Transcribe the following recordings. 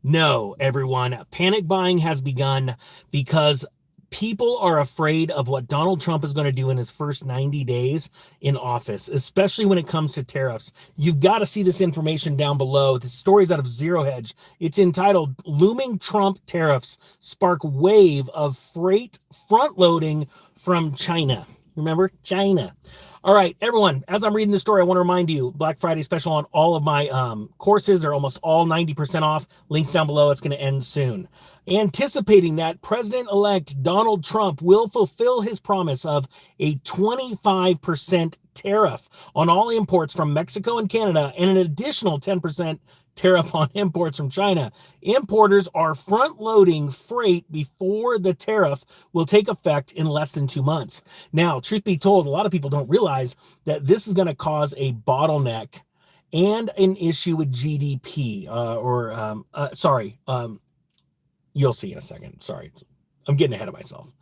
No, everyone. Panic buying has begun because people are afraid of what Donald Trump is going to do in his first 90 days in office, especially when it comes to tariffs. You've got to see this information down below. The story's out of Zero Hedge. It's entitled Looming Trump Tariffs Spark Wave of Freight Front Loading from China. Remember, China. All right, everyone, as I'm reading this story, I want to remind you, Black Friday special on all of my courses are almost all 90% off. Links down below. It's going to end soon. Anticipating that President-elect Donald Trump will fulfill his promise of a 25% tariff on all imports from Mexico and Canada and an additional 10% tariff on imports from China. Importers are front-loading freight before the tariff will take effect in less than 2 months. Now, truth be told, a lot of people don't realize that this is going to cause a bottleneck and an issue with GDP. You'll see in a second. Sorry, I'm getting ahead of myself.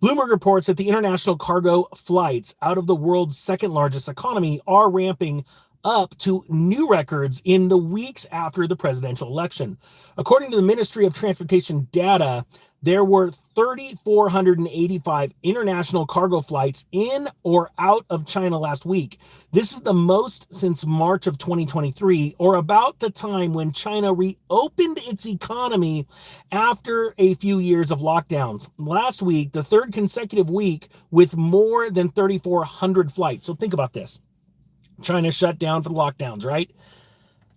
Bloomberg reports that the international cargo flights out of the world's second largest economy are ramping up to new records in the weeks after the presidential election. According to the Ministry of Transportation data, there were 3,485 international cargo flights in or out of China last week. This is the most since March of 2023, or about the time when China reopened its economy after a few years of lockdowns. Last week, the third consecutive week with more than 3,400 flights. So think about this. China shut down for the lockdowns, right?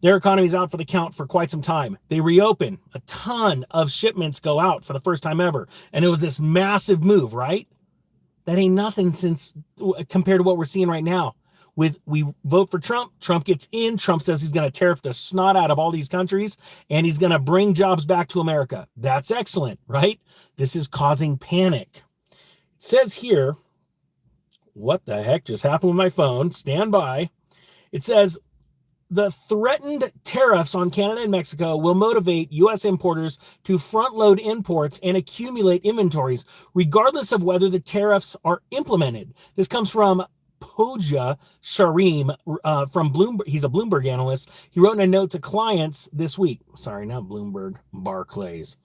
Their economy's out for the count for quite some time. They reopen. A ton of shipments go out for the first time ever. And it was this massive move, right? That ain't nothing compared to what we're seeing right now. We vote for Trump. Trump gets in. Trump says he's going to tariff the snot out of all these countries, and he's going to bring jobs back to America. That's excellent, right? This is causing panic. It says here, what the heck just happened with my phone? Stand by. It says the threatened tariffs on Canada and Mexico will motivate U.S. importers to front load imports and accumulate inventories, regardless of whether the tariffs are implemented. This comes from Pooja Sharim from Bloomberg. He's a Bloomberg analyst. He wrote in a note to clients this week. Sorry, not Bloomberg, Barclays.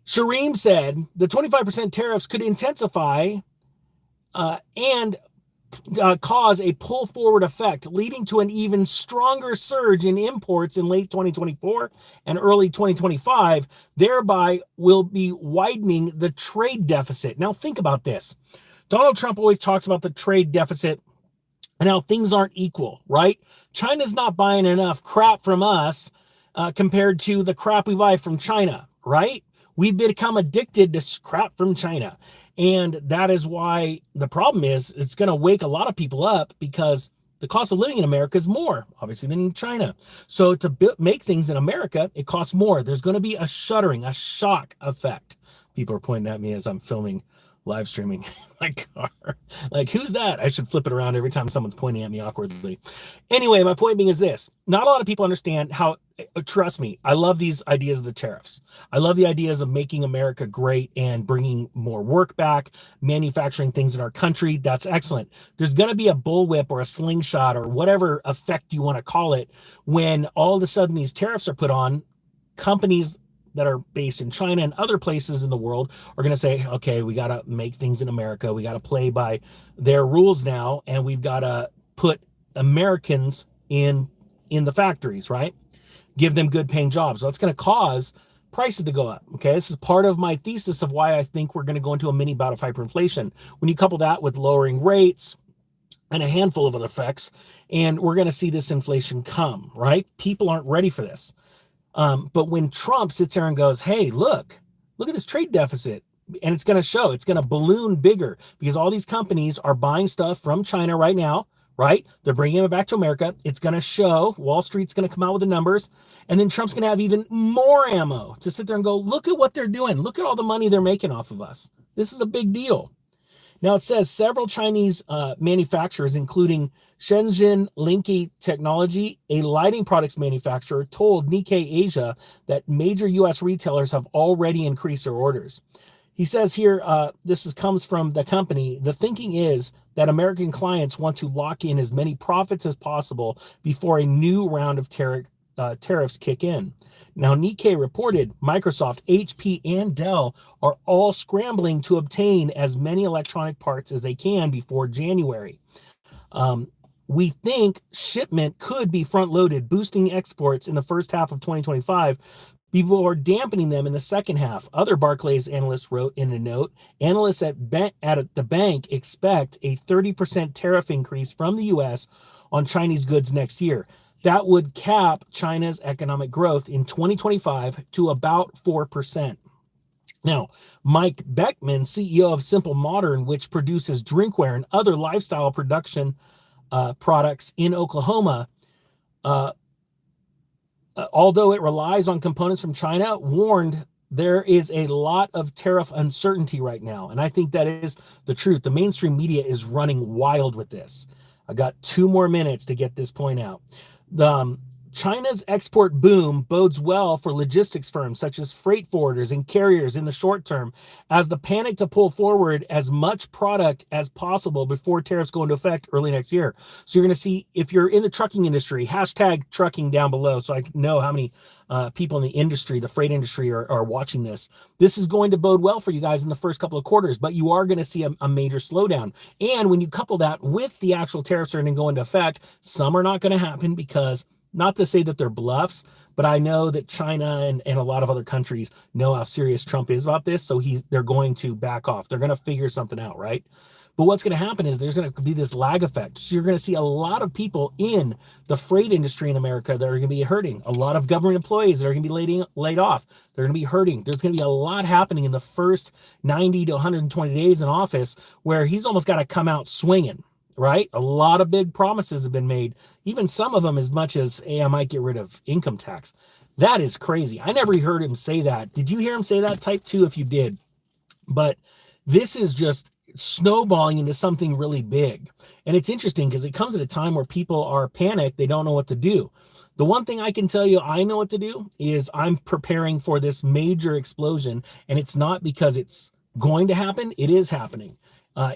Sharim said the 25% tariffs could intensify and cause a pull forward effect, leading to an even stronger surge in imports in late 2024 and early 2025, thereby will be widening the trade deficit. Now think about this. Donald Trump always talks about the trade deficit and how things aren't equal, right? China's not buying enough crap from us compared to the crap we buy from China, right? We've become addicted to crap from China. And that is why the problem is it's going to wake a lot of people up because the cost of living in America is more, obviously, than in China. So to make things in America, it costs more. There's going to be a shuddering, a shock effect. People are pointing at me as I'm filming live streaming my car. Like, who's that? I should flip it around every time someone's pointing at me awkwardly. Anyway, my point being is this. Not a lot of people understand how, trust me, I love these ideas of the tariffs. I love the ideas of making America great and bringing more work back, manufacturing things in our country. That's excellent. There's going to be a bullwhip or a slingshot or whatever effect you want to call it when all of a sudden these tariffs are put on. Companies that are based in China and other places in the world are going to say, okay, we got to make things in America. We got to play by their rules now. And we've got to put Americans in the factories, right? Give them good paying jobs. So that's going to cause prices to go up. Okay. This is part of my thesis of why I think we're going to go into a mini bout of hyperinflation. When you couple that with lowering rates and a handful of other effects, and we're going to see this inflation come, right? People aren't ready for this. But when Trump sits there and goes, hey, look at this trade deficit, and it's going to show, it's going to balloon bigger because all these companies are buying stuff from China right now, right? They're bringing it back to America. It's going to show, Wall Street's going to come out with the numbers, and then Trump's going to have even more ammo to sit there and go, look at what they're doing. Look at all the money they're making off of us. This is a big deal. Now, it says several Chinese manufacturers, including Shenzhen Linky Technology, a lighting products manufacturer, told Nikkei Asia that major U.S. retailers have already increased their orders. He says here, comes from the company, the thinking is that American clients want to lock in as many profits as possible before a new round of tariffs kick in. Now, Nikkei reported Microsoft, HP, and Dell are all scrambling to obtain as many electronic parts as they can before January. We think shipment could be front-loaded, boosting exports in the first half of 2025. People are dampening them in the second half. Other Barclays analysts wrote in a note, analysts at the bank expect a 30% tariff increase from the U.S. on Chinese goods next year. That would cap China's economic growth in 2025 to about 4%. Now, Mike Beckman, CEO of Simple Modern, which produces drinkware and other lifestyle production products in Oklahoma, although it relies on components from China, warned there is a lot of tariff uncertainty right now. And I think that is the truth. The mainstream media is running wild with this. I got 2 more minutes to get this point out. China's export boom bodes well for logistics firms such as freight forwarders and carriers in the short term, as the panic to pull forward as much product as possible before tariffs go into effect early next year. So you're going to see, if you're in the trucking industry, hashtag trucking down below so I know how many people in the industry, the freight industry, are watching this. This is going to bode well for you guys in the first couple of quarters, but you are going to see a major slowdown. And when you couple that with the actual tariffs that are going to go into effect, some are not going to happen because, not to say that they're bluffs, but I know that China and a lot of other countries know how serious Trump is about this, so they're going to back off. They're going to figure something out, right? But what's going to happen is there's going to be this lag effect. So you're going to see a lot of people in the freight industry in America that are going to be hurting. A lot of government employees that are going to be laid off. They're going to be hurting. There's going to be a lot happening in the first 90 to 120 days in office where he's almost got to come out swinging. Right? A lot of big promises have been made, even some of them as much as, hey, I might get rid of income tax. That is crazy. I never heard him say that. Did you hear him say that? Type 2 if you did. But this is just snowballing into something really big. And it's interesting because it comes at a time where people are panicked. They don't know what to do. The one thing I can tell you I know what to do is I'm preparing for this major explosion. And it's not because it's going to happen. It is happening.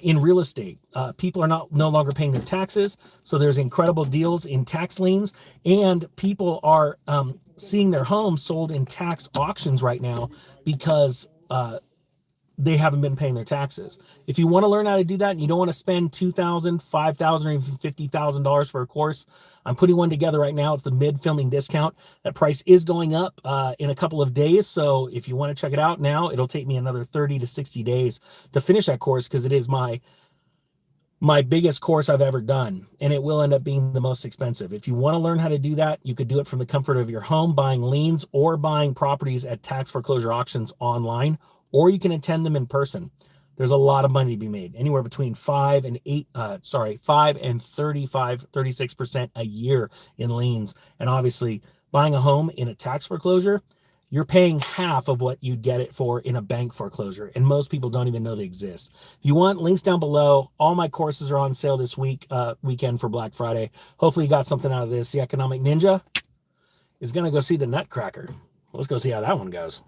In real estate, people are no longer paying their taxes, so there's incredible deals in tax liens, and people are seeing their homes sold in tax auctions right now because they haven't been paying their taxes. If you want to learn how to do that and you don't want to spend $2,000, $5,000, or even $50,000 for a course, I'm putting one together right now. It's the mid-filming discount. That price is going up in a couple of days. So if you want to check it out now, it'll take me another 30 to 60 days to finish that course because it is my biggest course I've ever done, and it will end up being the most expensive. If you want to learn how to do that, you could do it from the comfort of your home, buying liens or buying properties at tax foreclosure auctions online, or you can attend them in person. There's a lot of money to be made, anywhere between 5 and 36% a year in liens. And obviously, buying a home in a tax foreclosure, you're paying half of what you'd get it for in a bank foreclosure. And most people don't even know they exist. If you want, links down below. All my courses are on sale this weekend for Black Friday. Hopefully you got something out of this. The Economic Ninja is going to go see the Nutcracker. Let's go see how that one goes.